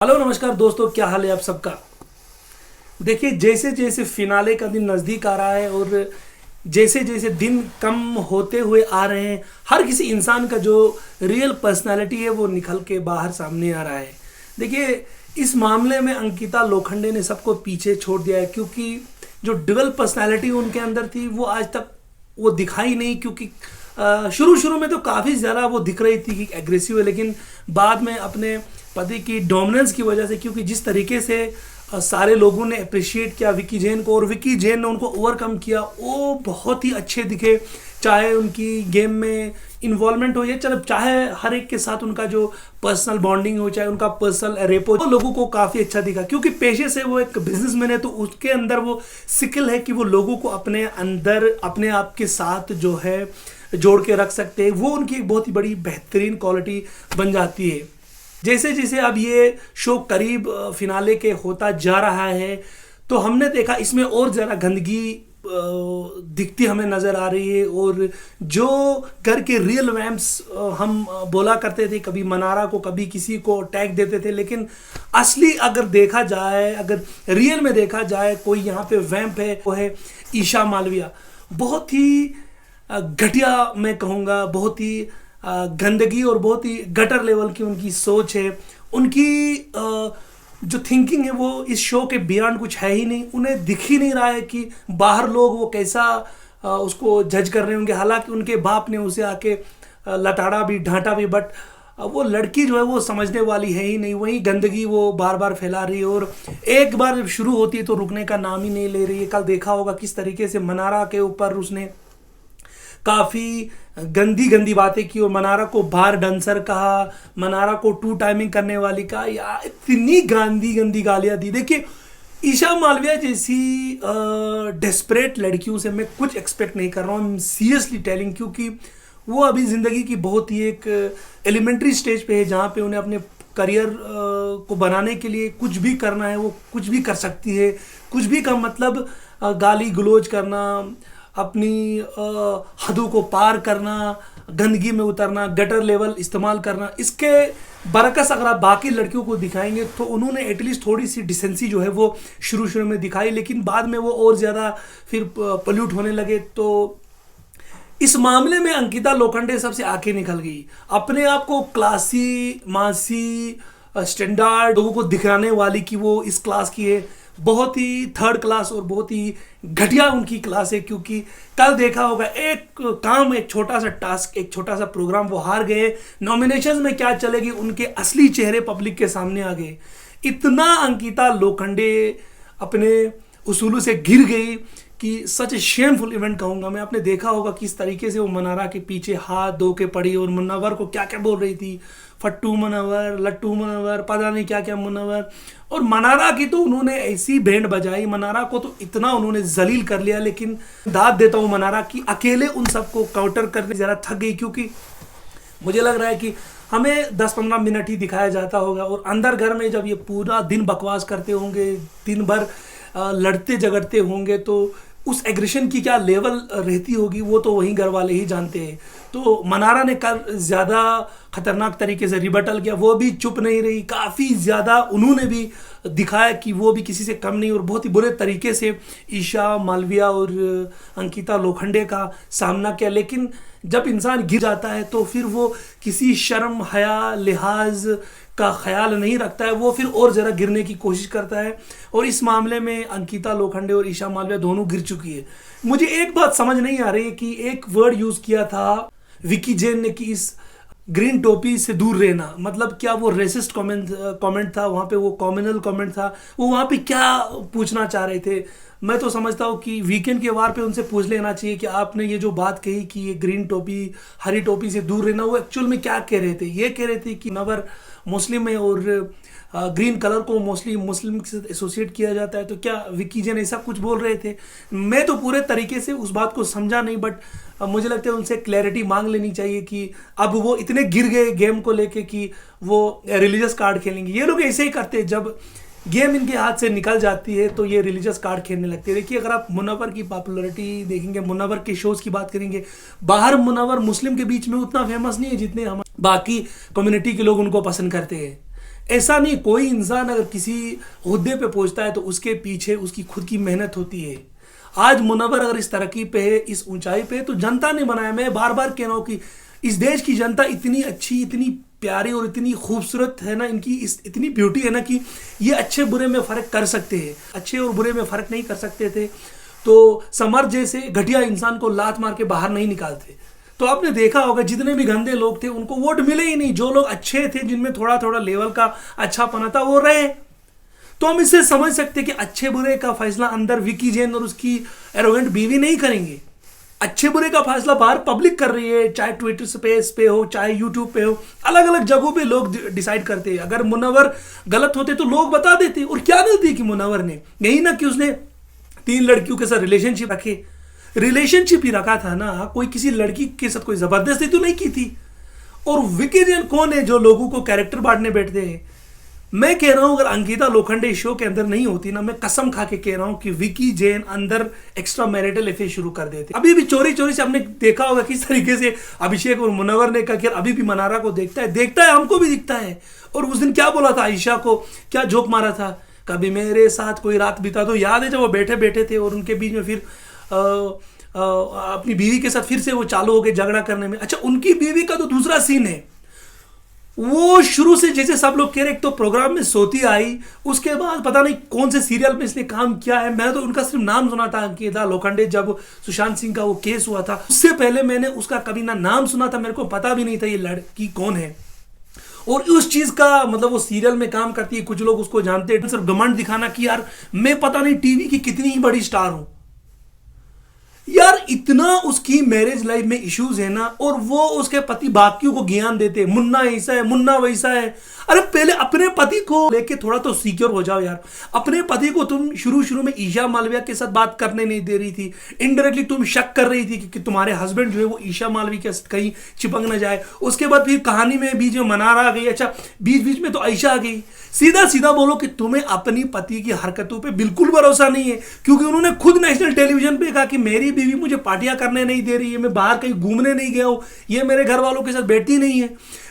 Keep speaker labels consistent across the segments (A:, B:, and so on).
A: Hello नमस्कार दोस्तों, क्या हाल है आप सबका। देखिए, जैसे जैसे फिनाले का दिन नज़दीक आ रहा है और जैसे जैसे दिन कम होते हुए आ रहे हैं, हर किसी इंसान का जो रियल पर्सनालिटी है वो निकल के बाहर सामने आ रहा है। देखिए, इस मामले में अंकिता लोखंडे ने सबको पीछे छोड़ दिया है, क्योंकि जो डुअल पर्सनालिटी उनके अंदर थी वो आज तक वो दिखाई नहीं। क्योंकि शुरू शुरू में तो काफ़ी ज़्यादा वो दिख रही थी कि एग्रेसिव है, लेकिन बाद में अपने पति की डोमिनेंस की वजह से, क्योंकि जिस तरीके से सारे लोगों ने अप्रिशिएट किया विकी जैन को और विकी जैन ने उनको ओवरकम किया, वो बहुत ही अच्छे दिखे। चाहे उनकी गेम में इन्वॉल्वमेंट हो या चाहे हर एक के साथ उनका जो पर्सनल बॉन्डिंग हो, चाहे उनका पर्सनल रेपो, वो लोगों को काफ़ी अच्छा दिखा। क्योंकि पेशे से वो एक बिजनेसमैन है, तो उसके अंदर वो स्किल है कि वो लोगों को अपने अंदर अपने आप के साथ जो है जोड़ के रख सकते हैं। वो उनकी एक बहुत ही बड़ी बेहतरीन क्वालिटी बन जाती है। जैसे जैसे अब ये शो करीब फिनाले के होता जा रहा है, तो हमने देखा इसमें और ज़्यादा गंदगी दिखती हमें नज़र आ रही है। और जो घर के रियल वैम्प्स हम बोला करते थे, कभी मनारा को कभी किसी को टैग देते थे, लेकिन असली अगर देखा जाए, अगर रियल में देखा जाए, कोई यहाँ पे वैम्प है, वो है ईशा मालविया। बहुत ही घटिया मैं कहूँगा, बहुत ही गंदगी और बहुत ही गटर लेवल की उनकी सोच है। उनकी जो थिंकिंग है वो इस शो के बियॉन्ड कुछ है ही नहीं। उन्हें दिख ही नहीं रहा है कि बाहर लोग वो कैसा उसको जज कर रहे होंगे। हालांकि उनके बाप ने उसे आके लताड़ा भी, डांटा भी, बट वो लड़की जो है वो समझने वाली है ही नहीं। वही गंदगी वो बार बार फैला रही है और एक बार जब शुरू होती है तो रुकने का नाम ही नहीं ले रही है। कल देखा होगा किस तरीके से मनारा के ऊपर उसने काफ़ी गंदी गंदी बातें की और मनारा को बार डांसर कहा, मनारा को टू टाइमिंग करने वाली कहा, या इतनी गंदी गंदी गालियाँ दी। देखिए, ईशा मालविया जैसी डेस्परेट लड़कियों से मैं कुछ एक्सपेक्ट नहीं कर रहा हूँ, सीरियसली टेलिंग। क्योंकि वो अभी ज़िंदगी की बहुत ही एक एलिमेंट्री स्टेज पे है, जहाँ पे उन्हें अपने करियर को बनाने के लिए कुछ भी करना है, वो कुछ भी कर सकती है। कुछ भी का मतलब गाली गलौज करना, अपनी हदों को पार करना, गंदगी में उतरना, गटर लेवल इस्तेमाल करना। इसके बरकस अगर आप बाकी लड़कियों को दिखाएंगे तो उन्होंने एटलीस्ट थोड़ी सी डिसेंसी जो है वो शुरू में दिखाई, लेकिन बाद में वो और ज़्यादा फिर पल्यूट होने लगे। तो इस मामले में अंकिता लोखंडे सबसे आगे निकल गई। अपने आप को क्लासी, मासी, स्टैंडर्ड लोगों को दिखाने वाली कि वो इस क्लास की है। बहुत ही थर्ड क्लास और बहुत ही घटिया उनकी क्लास है। क्योंकि कल देखा होगा एक काम, एक छोटा सा टास्क, एक छोटा सा प्रोग्राम वो हार गए। नॉमिनेशंस में क्या चलेगी, उनके असली चेहरे पब्लिक के सामने आ गए। इतना अंकिता लोखंडे अपने उसूलों से गिर गई कि सच शेमफुल इवेंट कहूँगा मैं। आपने देखा होगा किस तरीके से वो मनारा के पीछे हाथ धो के पड़ी और मुनव्वर को क्या क्या बोल रही थी, फट्टू मुनव्वर, लट्टू मुनव्वर, पता नहीं क्या क्या मुनव्वर। और मनारा की तो उन्होंने ऐसी बैंड बजाई, मनारा को तो इतना उन्होंने जलील कर लिया। लेकिन दाद देता हूँ मनारा की, अकेले उन सबको काउंटर करने ज़रा थक गई। क्योंकि मुझे लग रहा है कि हमें 10-15 मिनट ही दिखाया जाता होगा और अंदर घर में जब ये पूरा दिन बकवास करते होंगे, दिन भर लड़ते झगड़ते होंगे, तो उस एग्रेशन की क्या लेवल रहती होगी वो तो वहीं घर वाले ही जानते हैं। तो मनारा ने कल ज़्यादा खतरनाक तरीके से रिबटल किया, वो भी चुप नहीं रही। काफ़ी ज़्यादा उन्होंने भी दिखाया कि वो भी किसी से कम नहीं, और बहुत ही बुरे तरीके से ईशा मालविया और अंकिता लोखंडे का सामना किया। लेकिन जब इंसान गिर जाता है तो फिर वो किसी शर्म, हया, लिहाज का ख्याल नहीं रखता है, वो फिर और ज़रा गिरने की कोशिश करता है। और इस मामले में अंकिता लोखंडे और ईशा मालविया दोनों गिर चुकी है। मुझे एक बात समझ नहीं आ रही है कि एक वर्ड यूज़ किया था विकी जैन ने कि इस ग्रीन टोपी से दूर रहना, मतलब क्या वो रेसिस्ट कमेंट था वहाँ पे, वो कॉम्युनल कमेंट था, वो वहाँ पे क्या पूछना चाह रहे थे। मैं तो समझता हूँ कि वीकेंड के वार पे उनसे पूछ लेना चाहिए कि आपने ये जो बात कही कि ये ग्रीन टोपी, हरी टोपी से दूर रहना, वो एक्चुअल में क्या कह रहे थे। ये कह रहे थे कि नवर मुस्लिम है और ग्रीन कलर को मोस्टली मुस्लिम के साथ एसोसिएट किया जाता है, तो क्या विकी जैन ऐसा कुछ बोल रहे थे। मैं तो पूरे तरीके से उस बात को समझा नहीं, बट मुझे लगता है उनसे क्लैरिटी मांग लेनी चाहिए कि अब वो इतने गिर गए गेम को लेके कि वो रिलीजियस कार्ड खेलेंगे। ये लोग ऐसे ही करते हैं, जब गेम इनके हाथ से निकल जाती है तो ये रिलीजियस कार्ड खेलने लगते हैं। देखिए, अगर आप मुनव्वर की पॉपुलैरिटी देखेंगे, मुनव्वर के शोज़ की बात करेंगे, बाहर मुनव्वर मुस्लिम के बीच में उतना फेमस नहीं है जितने हम बाकी कम्युनिटी के लोग उनको पसंद करते हैं। ऐसा नहीं, कोई इंसान अगर किसी ओहदे पे पहुंचता है तो उसके पीछे उसकी खुद की मेहनत होती है। आज मुनव्वर अगर इस तरक्की पे है, इस ऊंचाई पे है, तो जनता ने बनाया। मैं बार बार कह रहा हूँ कि इस देश की जनता इतनी अच्छी, इतनी प्यारी और इतनी खूबसूरत है ना, इनकी इतनी ब्यूटी है ना कि ये अच्छे बुरे में फ़र्क कर सकते हैं। अच्छे और बुरे में फ़र्क नहीं कर सकते थे तो समर जैसे घटिया इंसान को लात मार के बाहर नहीं निकालते। तो आपने देखा होगा जितने भी गंदे लोग थे उनको वोट मिले ही नहीं। जो लोग अच्छे थे, जिनमें थोड़ा थोड़ा लेवल का अच्छापना था, वो रहे। तो हम इससे समझ सकते कि अच्छे बुरे का फैसला अंदर विकी जैन और उसकी एरोगेंट बीवी नहीं करेंगे। अच्छे बुरे का फैसला बाहर पब्लिक कर रही है, चाहे ट्विटर स्पेस पे हो, चाहे यूट्यूब पे हो, अलग अलग जगहों पे लोग डिसाइड करते हैं। अगर मुनव्वर गलत होते तो लोग बता देते। और क्या गलती की मुनव्वर ने? यही ना कि उसने 3 लड़कियों के साथ रिलेशनशिप रखे। रिलेशनशिप ही रखा था ना, कोई किसी लड़की के साथ कोई जबरदस्ती तो नहीं की थी। और विकी जैन कौन है जो लोगों को कैरेक्टर बांटने बैठते हैं? मैं कह रहा हूं अगर अंकिता लोखंडे शो के अंदर नहीं होती ना, मैं कसम खा के कह रहा हूं कि विकी जैन अंदर एक्स्ट्रा मैरिटल अफेयर शुरू कर देते। अभी भी चोरी चोरी से हमने देखा होगा किस तरीके से अभिषेक और मुनव्वर ने कहा कि अभी भी मनारा को देखता है, हमको भी दिखता है। और उस दिन क्या बोला था आयशा को, क्या जोक मारा था, कभी मेरे साथ कोई रात बिता दो। याद है जब वो बैठे बैठे थे और उनके बीच में फिर अपनी बीवी के साथ फिर से वो चालू हो गए झगड़ा करने में। अच्छा, उनकी बीवी का तो दूसरा सीन है। वो शुरू से जैसे सब लोग कह रहे, एक तो प्रोग्राम में सोती आई, उसके बाद पता नहीं कौन से सीरियल में इसने काम किया है। मैं तो उनका सिर्फ नाम सुना था, अंकिता लोखंडे। जब सुशांत सिंह का वो केस हुआ था उससे पहले मैंने उसका कभी ना नाम सुना था, मेरे को पता भी नहीं था ये लड़की कौन है। और उस चीज का मतलब वो सीरियल में काम करती है, कुछ लोग उसको जानते हैं, सिर्फ घमंड दिखाना कि यार मैं पता नहीं टीवी की कितनी ही बड़ी स्टार हूं। यार इतना उसकी मैरिज लाइफ में इश्यूज है ना, और वो उसके पति बाकियों को ज्ञान देते, मुन्ना ऐसा है, मुन्ना वैसा है। अरे पहले अपने पति को लेके थोड़ा तो सिक्योर हो जाओ यार। अपने पति को तुम शुरू शुरू में ईशा मालविया के साथ बात करने नहीं दे रही थी, इनडायरेक्टली तुम शक कर रही थी कि तुम्हारे हस्बैंड जो है वो ईशा मालवी के साथ कहीं चिपक न जाए। उसके बाद फिर कहानी में बीच में मनारा आ गई, अच्छा बीच बीच में तो आयशा आ गई। सीधा सीधा बोलो कि तुम्हें अपनी पति की हरकतों पे बिल्कुल भरोसा नहीं है, क्योंकि उन्होंने खुद नेशनल टेलीविजन पे कहा कि मेरी बीवी मुझे पार्टियां करने नहीं दे रही है, मैं बाहर कहीं घूमने नहीं गया हूं, ये मेरे घर वालों के साथ बैठती नहीं है।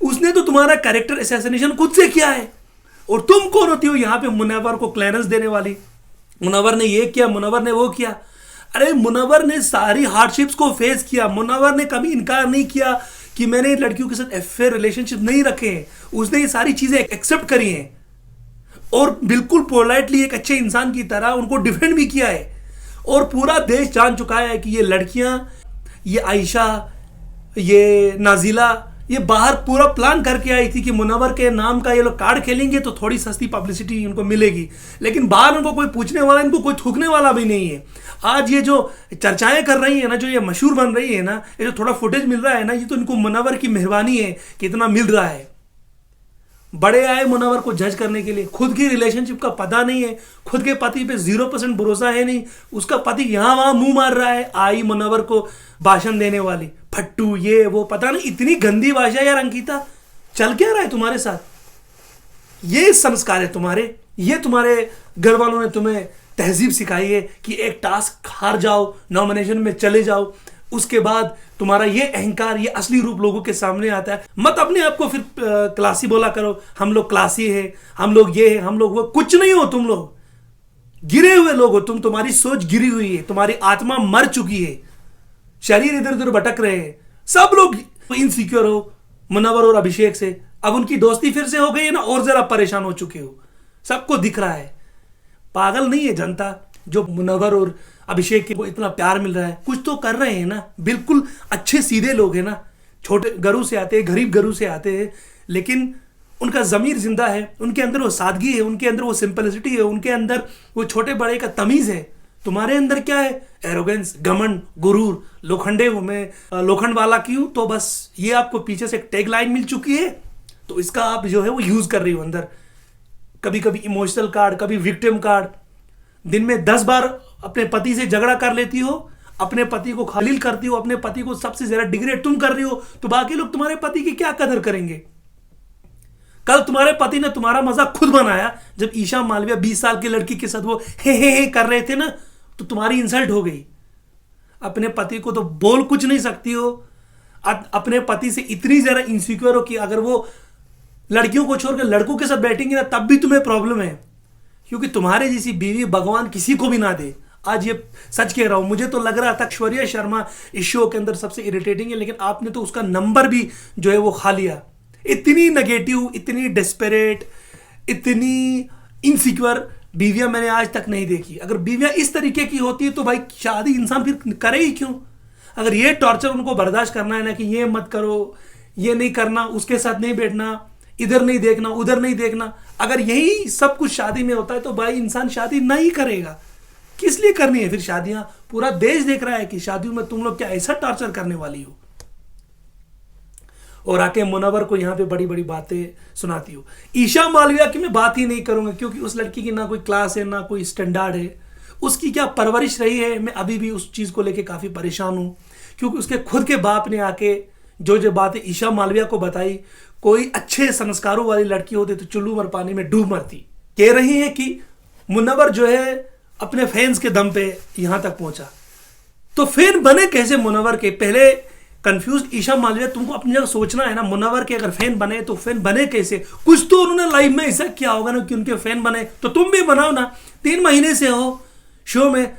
A: उसने तो तुम्हारा कैरेक्टर असैसिनेशन खुद से किया है। और तुम कौन होती हो यहाँ पे मुनव्वर को क्लियरेंस देने वाली? मुनव्वर ने ये किया, मुनव्वर ने वो किया। अरे मुनव्वर ने सारी हार्डशिप्स को फेस किया। मुनव्वर ने कभी इनकार नहीं किया कि मैंने लड़कियों के साथ अफेयर रिलेशनशिप नहीं रखे हैं। उसने ये सारी चीजें एक्सेप्ट करी हैं और बिल्कुल पोलाइटली एक अच्छे इंसान की तरह उनको डिफेंड भी किया है। और पूरा देश जान चुका है कि ये लड़कियां, ये आयशा, ये नाजिला, ये बाहर पूरा प्लान करके आई थी कि मुनव्वर के नाम का ये लोग कार्ड खेलेंगे तो थोड़ी सस्ती पब्लिसिटी इनको मिलेगी। लेकिन बाहर उनको कोई पूछने वाला, इनको कोई थूकने वाला भी नहीं है। आज ये जो चर्चाएं कर रही है ना, जो ये मशहूर बन रही है ना, ये जो थोड़ा फुटेज मिल रहा है ना, ये तो इनको मुनव्वर की मेहरबानी है कि इतना मिल रहा है। बड़े आए मुनव्वर को जज करने के लिए, खुद की रिलेशनशिप का पता नहीं है, खुद के पति पे 0% भरोसा है नहीं, उसका पति यहां वहां मुंह मार रहा है। आई मुनव्वर को भाषण देने वाली, फट्टू, ये वो, पता नहीं इतनी गंदी भाषा। यार अंकिता, चल क्या रहा है तुम्हारे साथ? ये संस्कार है तुम्हारे, ये तुम्हारे घर वालों ने तुम्हें तहजीब सिखाई है कि एक टास्क हार जाओ, नॉमिनेशन में चले जाओ, उसके बाद तुम्हारा ये अहंकार, ये असली रूप लोगों के सामने आता है। मत अपने आप को फिर क्लासी बोला करो, हम लोग क्लासी है, हम लोग ये है, हम लोग वो। कुछ नहीं हो तुम लोग, गिरे हुए लोग हो तुम। तुम्हारी सोच गिरी हुई है, तुम्हारी आत्मा मर चुकी है, शरीर इधर उधर भटक रहे हैं। सब लोग इनसिक्योर हो मुनव्वर और अभिषेक से। अब उनकी दोस्ती फिर से हो गई है ना, और जरा परेशान हो चुके हो, सबको दिख रहा है। पागल नहीं है जनता जो मुनव्वर और अभिषेक को इतना प्यार मिल रहा है। कुछ तो कर रहे हैं ना, बिल्कुल अच्छे सीधे लोग हैं ना, छोटे घरों से आते हैं, गरीब घरों से आते हैं, लेकिन उनका ज़मीर जिंदा है, उनके अंदर वो सादगी है, उनके अंदर वो सिंपलिसिटी है, उनके अंदर वो छोटे बड़े का तमीज़ है। तुम्हारे अंदर क्या है? एरोगेंस, घमंड, गुरूर, लोखंडे हूं मैं, लोखंड वाला क्यों? तो बस ये आपको पीछे से एक टैग लाइन मिल चुकी है, तो इसका आप जो है वो यूज़ कर रही हो अंदर। कभी कभी इमोशनल कार्ड, कभी विक्टिम कार्ड। दिन में 10 बार अपने पति से झगड़ा कर लेती हो, अपने पति को खालिल करती हो, अपने पति को सबसे ज्यादा डिग्रेड तुम कर रही हो, तो बाकी लोग तुम्हारे पति की क्या कदर करेंगे? कल तुम्हारे पति ने तुम्हारा मजाक खुद बनाया जब ईशा मालविया 20 साल की लड़की के साथ वो हे कर रहे थे ना, तो तुम्हारी इंसल्ट हो गई। अपने पति को तो बोल कुछ नहीं सकती हो, अपने पति से इतनी ज्यादा इनसिक्योर हो कि अगर वो लड़कियों को छोड़कर लड़कों के साथ बैठेंगे ना, तब भी तुम्हें प्रॉब्लम है, क्योंकि तुम्हारे जैसी बीवी भगवान किसी को भी ना दे। आज ये सच कह रहा हूं, मुझे तो लग रहा था ऐश्वर्या शर्मा इस शो के अंदर सबसे इरिटेटिंग है, लेकिन आपने तो उसका नंबर भी जो है वो खा लिया। इतनी नेगेटिव, इतनी डेस्परेट, इतनी इनसिक्योर बीवियां मैंने आज तक नहीं देखी। अगर बीवियां इस तरीके की होती है तो भाई शादी इंसान फिर करे ही क्यों? अगर ये टॉर्चर उनको बर्दाश्त करना है ना, कि ये मत करो, ये नहीं करना, उसके साथ नहीं बैठना, इधर नहीं देखना, उधर नहीं देखना, अगर यही सब कुछ शादी में होता है तो भाई इंसान शादी नहीं करेगा। किस लिए करनी है फिर शादियां? पूरा देश देख रहा है कि शादियों में तुम लोग क्या ऐसा टॉर्चर करने वाली हो, और आके मुनव्वर को यहां पे बड़ी बड़ी बातें सुनाती हो। ईशा मालविया की मैं बात ही नहीं करूंगा, क्योंकि उस लड़की की ना कोई क्लास है, ना कोई स्टैंडर्ड है, उसकी क्या परवरिश रही है, मैं अभी भी उस चीज को लेके काफी परेशान हूं। क्योंकि उसके खुद के बाप ने आके जो जो बातें ईशा मालविया को बताई, कोई अच्छे संस्कारों वाली लड़की होती तो चुल्लू मर पानी में डूब मरती। कह रही है कि मुनव्वर जो है अपने फैंस के दम पे यहां तक पहुंचा, तो फैन बने कैसे मुनव्वर के? पहले कंफ्यूज ईशा मालविया, तुमको अपनी जगह सोचना है ना। मुनव्वर के अगर फैन बने तो फैन बने कैसे? कुछ तो उन्होंने लाइफ में ऐसा किया होगा ना कि उनके फैन बने। तो तुम भी बनाओ ना, 3 महीने से हो शो में,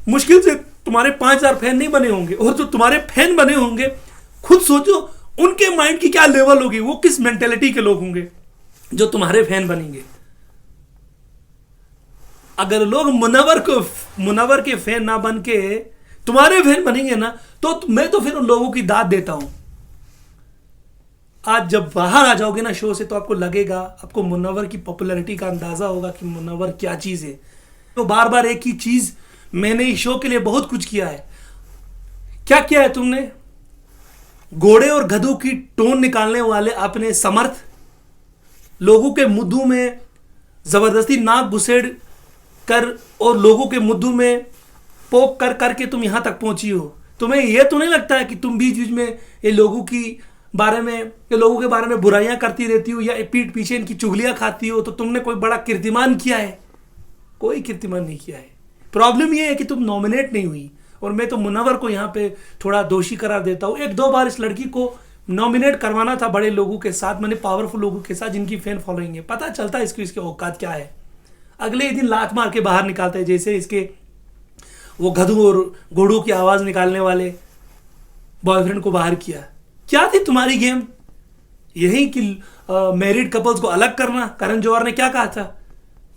A: मुश्किल से तुम्हारे 5,000 फैन नहीं बने होंगे, और जो तुम्हारे फैन बने होंगे खुद सोचो उनके माइंड की क्या लेवल होगी, वो किस मेंटेलिटी के लोग होंगे जो तुम्हारे फैन बनेंगे। अगर लोग मुनव्वर के फैन ना बन के तुम्हारे फैन बनेंगे ना, तो मैं तो फिर उन लोगों की दाद देता हूं। आज जब बाहर आ जाओगे ना शो से, तो आपको लगेगा, आपको मुनव्वर की पॉपुलैरिटी का अंदाजा होगा कि मुनव्वर क्या चीज है। तो बार बार एक ही चीज, मैंने इस शो के लिए बहुत कुछ किया है। क्या किया है तुमने? घोड़े और गधों की टोन निकालने वाले अपने समर्थ लोगों के मुद्दों में जबरदस्ती नाक घुसेड़ कर और लोगों के मुद्दों में पोक कर करके तुम यहां तक पहुंची हो। तुम्हें यह तो नहीं लगता है कि तुम बीच बीच में ये लोगों के बारे में बुराइयां करती रहती हो, या पीठ पीछे इनकी चुगलियां खाती हो? तो तुमने कोई बड़ा कीर्तिमान किया है? कोई कीर्तिमान नहीं किया है। प्रॉब्लम यह है कि तुम नॉमिनेट नहीं हुई, और मैं तो मुनव्वर को यहाँ पे थोड़ा दोषी करार देता हूँ। 1-2 बार इस लड़की को नॉमिनेट करवाना था बड़े लोगों के साथ, मैंने पावरफुल लोगों के साथ जिनकी फैन फॉलोइंग है, पता चलता है इसके औकात क्या है। अगले ही दिन लात मार के बाहर निकालते हैं, जैसे इसके वो गधों और घोड़ों की आवाज निकालने वाले बॉयफ्रेंड को बाहर किया। क्या थी तुम्हारी गेम? यही कि मैरिड कपल्स को अलग करना। करण जौहर ने क्या कहा था?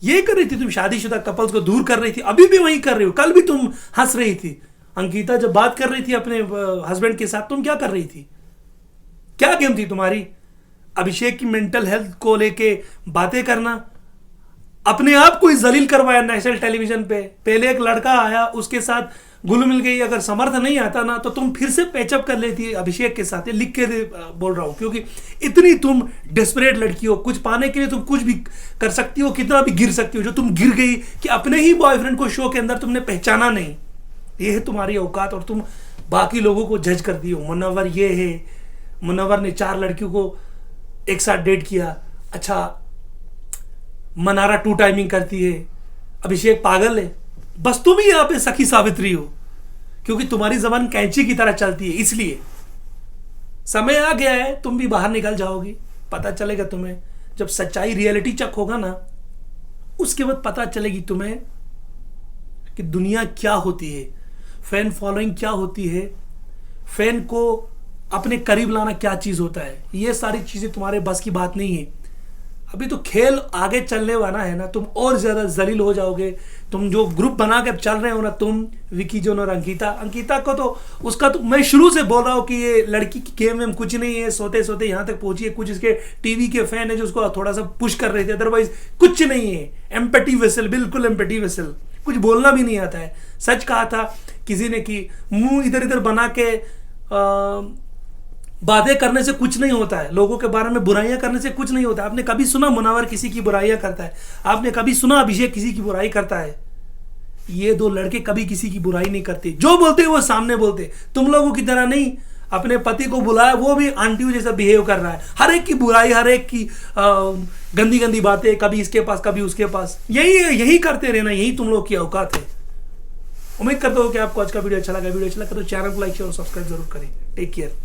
A: ये कर रही थी तुम, शादीशुदा कपल्स को दूर कर रही थी, अभी भी वही कर रही हो। कल भी तुम हंस रही थी, अंकिता जब बात कर रही थी अपने हस्बैंड के साथ, तुम क्या कर रही थी? क्या गेम थी तुम्हारी? अभिषेक की मेंटल हेल्थ को लेके बातें करना, अपने आप को जलील करवाया नेशनल टेलीविजन पे। पहले एक लड़का आया, उसके साथ घुल मिल गई। अगर समर्थ नहीं आता ना, तो तुम फिर से पैचअप कर लेती अभिषेक के साथ। ये लिख के बोल रहा हूं, क्योंकि इतनी तुम डेस्परेट लड़की हो। कुछ पाने के लिए तुम कुछ भी कर सकती हो, कितना भी गिर सकती हो। जो तुम गिर गई कि अपने ही बॉयफ्रेंड को शो के अंदर तुमने पहचाना नहीं, ये है तुम्हारी औकात। और तुम बाकी लोगों को जज करती हो। मुनव्वर ये है, मुनव्वर ने 4 लड़कियों को एक साथ डेट किया। अच्छा, मनारा 2 टाइमिंग करती है, अभिषेक पागल है। बस तुम ही यहां पे सखी सावित्री हो, क्योंकि तुम्हारी जबान कैंची की तरह चलती है। इसलिए समय आ गया है, तुम भी बाहर निकल जाओगी। पता चलेगा तुम्हें, जब सच्चाई रियलिटी चेक होगा ना, उसके बाद पता चलेगी तुम्हें कि दुनिया क्या होती है, फैन फॉलोइंग क्या होती है, फैन को अपने करीब लाना क्या चीज होता है। ये सारी चीजें तुम्हारे बस की बात नहीं है। अभी तो खेल आगे चलने वाला है ना, तुम और ज्यादा जलील हो जाओगे। तुम जो ग्रुप बना के चल रहे हो ना, तुम, विकी जॉन और अंकिता को तो उसका तो मैं शुरू से बोल रहा हूँ कि ये लड़की की गेम में कुछ नहीं है, सोते सोते यहाँ तक पहुंची है। कुछ इसके टीवी के फैन है जो उसको थोड़ा सा पुश कर रहे थे, अदरवाइज कुछ नहीं है। एम्पटी वेसल, बिल्कुल एम्पटी वेसल, कुछ बोलना भी नहीं आता है। सच कहा था किसी ने कि मुंह इधर इधर बना के बातें करने से कुछ नहीं होता है, लोगों के बारे में बुराइयां करने से कुछ नहीं होता है। आपने कभी सुना मुनव्वर किसी की बुराइयां करता है? आपने कभी सुना अभिषेक किसी की बुराई करता है? ये 2 लड़के कभी किसी की बुराई नहीं करते। जो बोलते हैं वो सामने बोलते। तुम लोगों की तरह नहीं, अपने पति को बुलाया, वो भी आंटियों जैसा बिहेव कर रहा है। हर एक की बुराई, हर एक की गंदी गंदी बातें, कभी इसके पास कभी उसके पास। यही करते रहना, यही तुम लोग की औकात है। उम्मीद करता हूँ कि आपको आज का वीडियो अच्छा लगा। वीडियो अच्छा लगा तो चैनल को लाइक शेयर और सब्सक्राइब जरूर करें। Take care.